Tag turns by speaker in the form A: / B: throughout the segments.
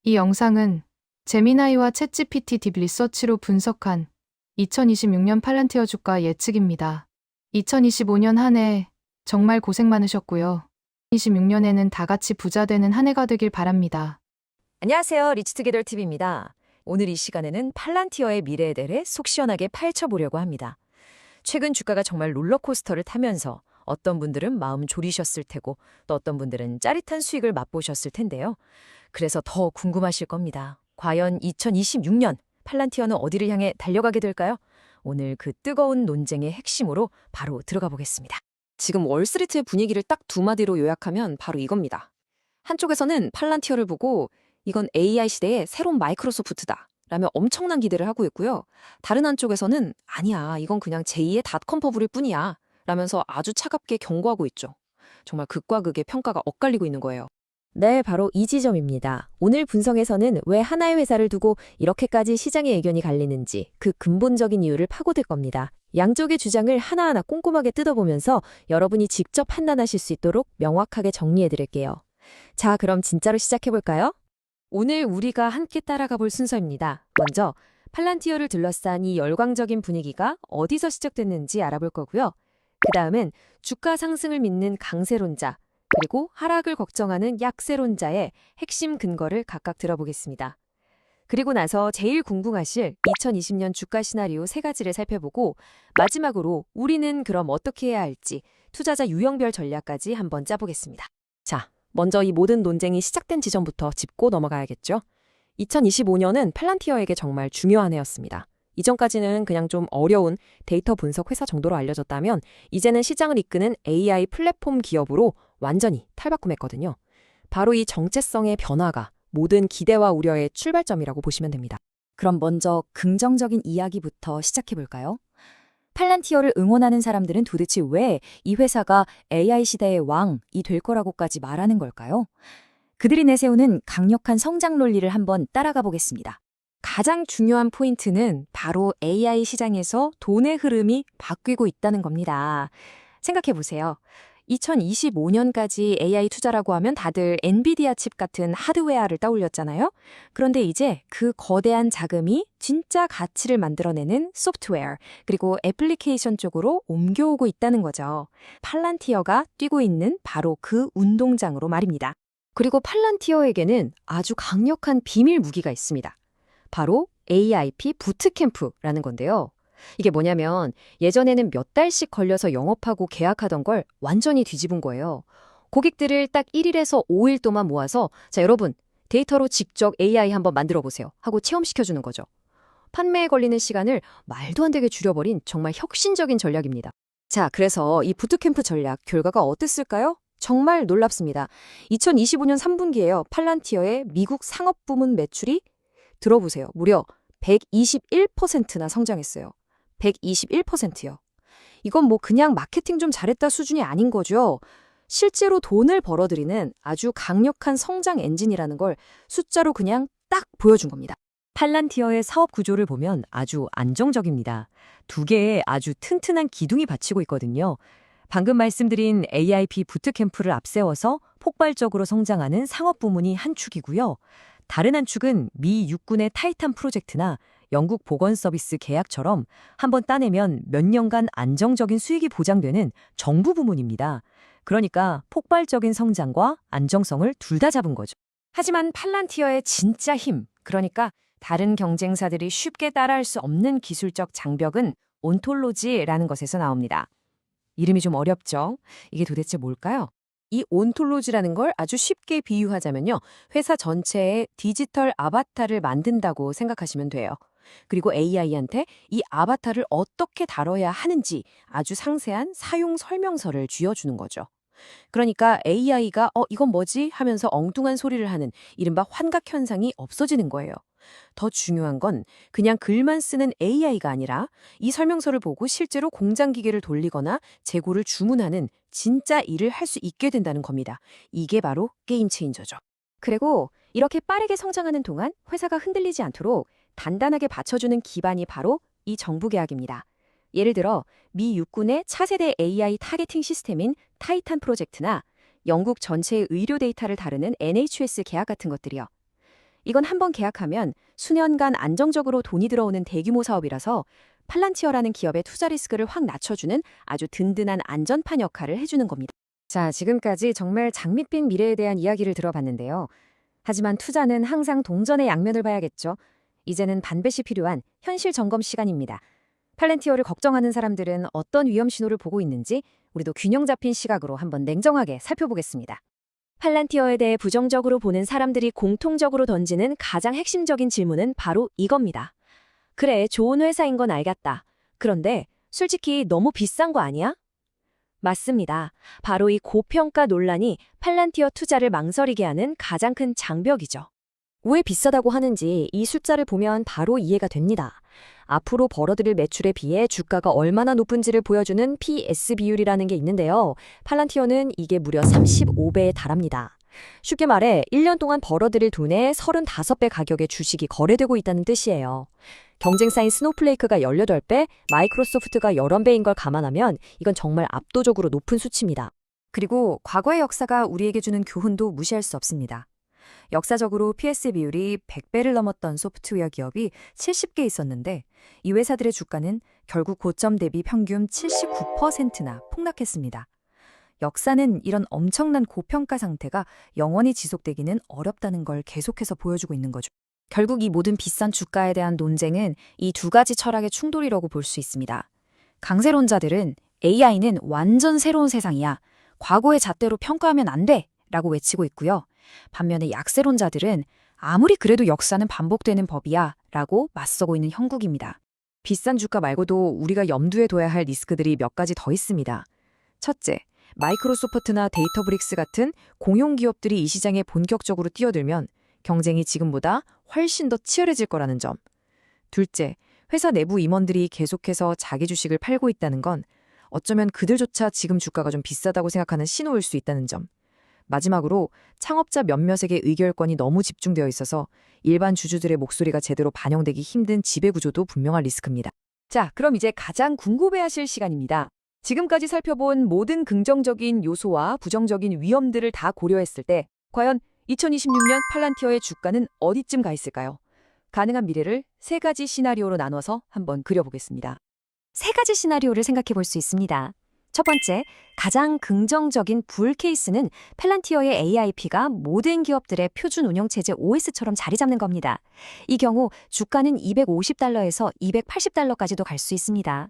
A: 이 영상은 제미나이와 챗GPT 딥 리서치로 분석한 2026년 팔란티어 주가 예측입니다. 2025년 한 해 정말 고생 많으셨고요. 2026년에는 다 같이 부자 되는 한 해가 되길 바랍니다.
B: 안녕하세요. 리치투게더 TV입니다. 오늘 이 시간에는 팔란티어의 미래에 대해 속 시원하게 파헤쳐보려고 합니다. 최근 주가가 정말 롤러코스터를 타면서 어떤 분들은 마음 졸이셨을 테고 또 어떤 분들은 짜릿한 수익을 맛보셨을 텐데요. 그래서 더 궁금하실 겁니다. 과연 2026년 팔란티어는 어디를 향해 달려가게 될까요? 오늘 그 뜨거운 논쟁의 핵심으로 바로 들어가 보겠습니다.
C: 지금 월스트리트의 분위기를 딱 두 마디로 요약하면 바로 이겁니다. 한쪽에서는 팔란티어를 보고 이건 AI 시대의 새로운 마이크로소프트다 라며 엄청난 기대를 하고 있고요. 다른 한쪽에서는 아니야, 이건 그냥 제2의 닷컴 버블일 뿐이야 라면서 아주 차갑게 경고하고 있죠. 정말 극과 극의 평가가 엇갈리고 있는 거예요.
B: 네, 바로 이 지점입니다. 오늘 분석에서는 왜 하나의 회사를 두고 이렇게까지 시장의 의견이 갈리는지 그 근본적인 이유를 파고들 겁니다. 양쪽의 주장을 하나하나 꼼꼼하게 뜯어보면서 여러분이 직접 판단하실 수 있도록 명확하게 정리해드릴게요. 자, 그럼 진짜로 시작해볼까요? 오늘 우리가 함께 따라가 볼 순서입니다. 먼저 팔란티어를 둘러싼 이 열광적인 분위기가 어디서 시작됐는지 알아볼 거고요. 그 다음은 주가 상승을 믿는 강세론자, 그리고 하락을 걱정하는 약세론자의 핵심 근거를 각각 들어보겠습니다. 그리고 나서 제일 궁금하실 2020년 주가 시나리오 세 가지를 살펴보고 마지막으로 우리는 그럼 어떻게 해야 할지 투자자 유형별 전략까지 한번 짜보겠습니다.
C: 자, 먼저 이 모든 논쟁이 시작된 지점부터 짚고 넘어가야겠죠. 2025년은 팔란티어에게 정말 중요한 해였습니다. 이전까지는 그냥 좀 어려운 데이터 분석 회사 정도로 알려졌다면 이제는 시장을 이끄는 AI 플랫폼 기업으로 완전히 탈바꿈했거든요. 바로 이 정체성의 변화가 모든 기대와 우려의 출발점이라고 보시면 됩니다.
D: 그럼 먼저 긍정적인 이야기부터 시작해볼까요? 팔란티어를 응원하는 사람들은 도대체 왜 이 회사가 AI 시대의 왕이 될 거라고까지 말하는 걸까요? 그들이 내세우는 강력한 성장 논리를 한번 따라가 보겠습니다.
C: 가장 중요한 포인트는 바로 AI 시장에서 돈의 흐름이 바뀌고 있다는 겁니다. 생각해보세요. 2025년까지 AI 투자라고 하면 다들 엔비디아 칩 같은 하드웨어를 떠올렸잖아요. 그런데 이제 그 거대한 자금이 진짜 가치를 만들어내는 소프트웨어, 그리고 애플리케이션 쪽으로 옮겨오고 있다는 거죠. 팔란티어가 뛰고 있는 바로 그 운동장으로 말입니다. 그리고 팔란티어에게는 아주 강력한 비밀 무기가 있습니다. 바로 AIP 부트캠프라는 건데요. 이게 뭐냐면 예전에는 몇 달씩 걸려서 영업하고 계약하던 걸 완전히 뒤집은 거예요. 고객들을 딱 1일에서 5일 동안 모아서 자, 여러분 데이터로 직접 AI 한번 만들어 보세요 하고 체험시켜주는 거죠. 판매에 걸리는 시간을 말도 안 되게 줄여버린 정말 혁신적인 전략입니다. 자, 그래서 이 부트캠프 전략 결과가 어땠을까요? 정말 놀랍습니다. 2025년 3분기에요. 팔란티어의 미국 상업 부문 매출이 들어보세요. 무려 121%나 성장했어요. 121%요. 이건 뭐 그냥 마케팅 좀 잘했다 수준이 아닌 거죠. 실제로 돈을 벌어들이는 아주 강력한 성장 엔진이라는 걸 숫자로 그냥 딱 보여준 겁니다.
B: 팔란티어의 사업 구조를 보면 아주 안정적입니다. 두 개의 아주 튼튼한 기둥이 받치고 있거든요. 방금 말씀드린 AIP 부트캠프를 앞세워서 폭발적으로 성장하는 상업 부문이 한 축이고요. 다른 한 축은 미 육군의 타이탄 프로젝트나 영국 보건 서비스 계약처럼 한번 따내면 몇 년간 안정적인 수익이 보장되는 정부 부문입니다. 그러니까 폭발적인 성장과 안정성을 둘 다 잡은 거죠.
C: 하지만 팔란티어의 진짜 힘, 그러니까 다른 경쟁사들이 쉽게 따라할 수 없는 기술적 장벽은 온톨로지라는 것에서 나옵니다. 이름이 좀 어렵죠? 이게 도대체 뭘까요? 이 온톨로지라는 걸 아주 쉽게 비유하자면요. 회사 전체의 디지털 아바타를 만든다고 생각하시면 돼요. 그리고 AI한테 이 아바타를 어떻게 다뤄야 하는지 아주 상세한 사용 설명서를 쥐어주는 거죠. 그러니까 AI가 이건 뭐지? 하면서 엉뚱한 소리를 하는 이른바 환각 현상이 없어지는 거예요. 더 중요한 건 그냥 글만 쓰는 AI가 아니라 이 설명서를 보고 실제로 공장 기계를 돌리거나 재고를 주문하는 진짜 일을 할 수 있게 된다는 겁니다. 이게 바로 게임 체인저죠. 그리고 이렇게 빠르게 성장하는 동안 회사가 흔들리지 않도록 단단하게 받쳐주는 기반이 바로 이 정부 계약입니다. 예를 들어 미 육군의 차세대 AI 타겟팅 시스템인 타이탄 프로젝트나 영국 전체의 의료 데이터를 다루는 NHS 계약 같은 것들이요. 이건 한번 계약하면 수년간 안정적으로 돈이 들어오는 대규모 사업이라서 팔란티어라는 기업의 투자 리스크를 확 낮춰주는 아주 든든한 안전판 역할을 해주는 겁니다. 자, 지금까지 정말 장밋빛 미래에 대한 이야기를 들어봤는데요. 하지만 투자는 항상 동전의 양면을 봐야겠죠. 이제는 반드시 필요한 현실 점검 시간입니다. 팔란티어를 걱정하는 사람들은 어떤 위험 신호를 보고 있는지 우리도 균형 잡힌 시각으로 한번 냉정하게 살펴보겠습니다. 팔란티어에 대해 부정적으로 보는 사람들이 공통적으로 던지는 가장 핵심적인 질문은 바로 이겁니다. 그래, 좋은 회사인 건 알겠다. 그런데 솔직히 너무 비싼 거 아니야? 맞습니다. 바로 이 고평가 논란이 팔란티어 투자를 망설이게 하는 가장 큰 장벽이죠. 왜 비싸다고 하는지 이 숫자를 보면 바로 이해가 됩니다. 앞으로 벌어들일 매출에 비해 주가가 얼마나 높은지를 보여주는 PS 비율이라는 게 있는데요. 팔란티어는 이게 무려 35배에 달합니다. 쉽게 말해 1년 동안 벌어들일 돈의 35배 가격의 주식이 거래되고 있다는 뜻이에요. 경쟁사인 스노우플레이크가 18배, 마이크로소프트가 11배인 걸 감안하면 이건 정말 압도적으로 높은 수치입니다.
D: 그리고 과거의 역사가 우리에게 주는 교훈도 무시할 수 없습니다. 역사적으로 PS 비율이 100배를 넘었던 소프트웨어 기업이 70개 있었는데 이 회사들의 주가는 결국 고점 대비 평균 79%나 폭락했습니다. 역사는 이런 엄청난 고평가 상태가 영원히 지속되기는 어렵다는 걸 계속해서 보여주고 있는 거죠. 결국 이 모든 비싼 주가에 대한 논쟁은 이 두 가지 철학의 충돌이라고 볼 수 있습니다. 강세론자들은 AI는 완전 새로운 세상이야. 과거의 잣대로 평가하면 안 돼! 라고 외치고 있고요. 반면에 약세론자들은 아무리 그래도 역사는 반복되는 법이야 라고 맞서고 있는 형국입니다.
C: 비싼 주가 말고도 우리가 염두에 둬야 할 리스크들이 몇 가지 더 있습니다. 첫째, 마이크로소프트나 데이터브릭스 같은 공용 기업들이 이 시장에 본격적으로 뛰어들면 경쟁이 지금보다 훨씬 더 치열해질 거라는 점. 둘째, 회사 내부 임원들이 계속해서 자기 주식을 팔고 있다는 건 어쩌면 그들조차 지금 주가가 좀 비싸다고 생각하는 신호일 수 있다는 점. 마지막으로 창업자 몇몇에게 의결권이 너무 집중되어 있어서 일반 주주들의 목소리가 제대로 반영되기 힘든 지배구조도 분명한 리스크입니다. 자, 그럼 이제 가장 궁금해하실 시간입니다. 지금까지 살펴본 모든 긍정적인 요소와 부정적인 위험들을 다 고려했을 때 과연 2026년 팔란티어의 주가는 어디쯤 가 있을까요? 가능한 미래를 세 가지 시나리오로 나눠서 한번 그려보겠습니다.
D: 세 가지 시나리오를 생각해 볼 수 있습니다. 첫 번째, 가장 긍정적인 불 케이스는 팔란티어의 AIP가 모든 기업들의 표준 운영체제 OS처럼 자리 잡는 겁니다. 이 경우 주가는 $250에서 $280까지도 갈 수 있습니다.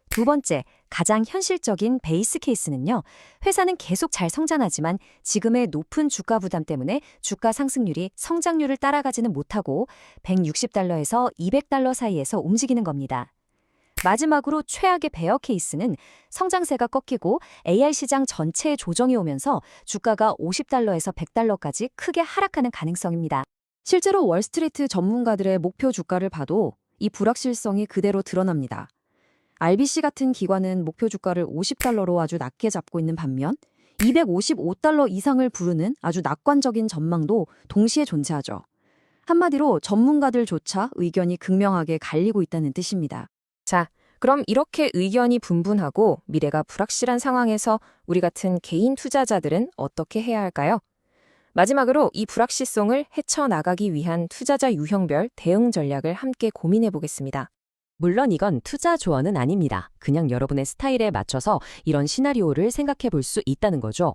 D: 두 번째, 가장 현실적인 베이스 케이스는요. 회사는 계속 잘 성장하지만 지금의 높은 주가 부담 때문에 주가 상승률이 성장률을 따라가지는 못하고 $160에서 $200 사이에서 움직이는 겁니다. 마지막으로 최악의 베어 케이스는 성장세가 꺾이고 AI 시장 전체에 조정이 오면서 주가가 $50에서 $100까지 크게 하락하는 가능성입니다. 실제로 월스트리트 전문가들의 목표 주가를 봐도 이 불확실성이 그대로 드러납니다. RBC 같은 기관은 목표 주가를 $50로 아주 낮게 잡고 있는 반면 $255 이상을 부르는 아주 낙관적인 전망도 동시에 존재하죠. 한마디로 전문가들조차 의견이 극명하게 갈리고 있다는 뜻입니다.
C: 자, 그럼 이렇게 의견이 분분하고 미래가 불확실한 상황에서 우리 같은 개인 투자자들은 어떻게 해야 할까요? 마지막으로 이 불확실성을 헤쳐나가기 위한 투자자 유형별 대응 전략을 함께 고민해 보겠습니다. 물론 이건 투자 조언은 아닙니다. 그냥 여러분의 스타일에 맞춰서 이런 시나리오를 생각해 볼 수 있다는 거죠.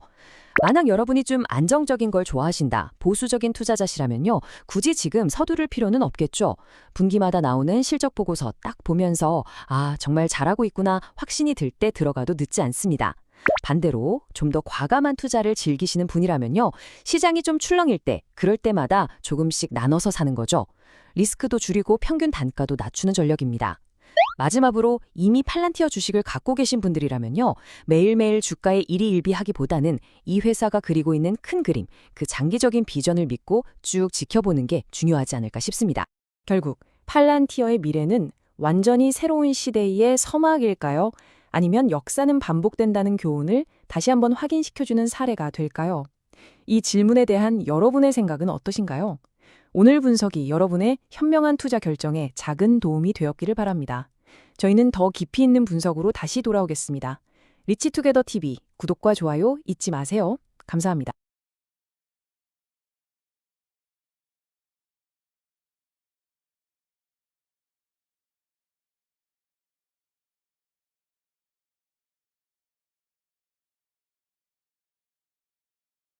C: 만약 여러분이 좀 안정적인 걸 좋아하신다, 보수적인 투자자시라면요. 굳이 지금 서두를 필요는 없겠죠. 분기마다 나오는 실적 보고서 딱 보면서 아, 정말 잘하고 있구나 확신이 들 때 들어가도 늦지 않습니다. 반대로 좀 더 과감한 투자를 즐기시는 분이라면요. 시장이 좀 출렁일 때, 그럴 때마다 조금씩 나눠서 사는 거죠. 리스크도 줄이고 평균 단가도 낮추는 전략입니다. 마지막으로 이미 팔란티어 주식을 갖고 계신 분들이라면요. 매일매일 주가에 일희일비하기보다는 이 회사가 그리고 있는 큰 그림, 그 장기적인 비전을 믿고 쭉 지켜보는 게 중요하지 않을까 싶습니다. 결국 팔란티어의 미래는 완전히 새로운 시대의 서막일까요? 아니면 역사는 반복된다는 교훈을 다시 한번 확인시켜주는 사례가 될까요? 이 질문에 대한 여러분의 생각은 어떠신가요? 오늘 분석이 여러분의 현명한 투자 결정에 작은 도움이 되었기를 바랍니다. 저희는 더 깊이 있는 분석으로 다시 돌아오겠습니다. 리치투게더 TV 구독과 좋아요 잊지 마세요. 감사합니다.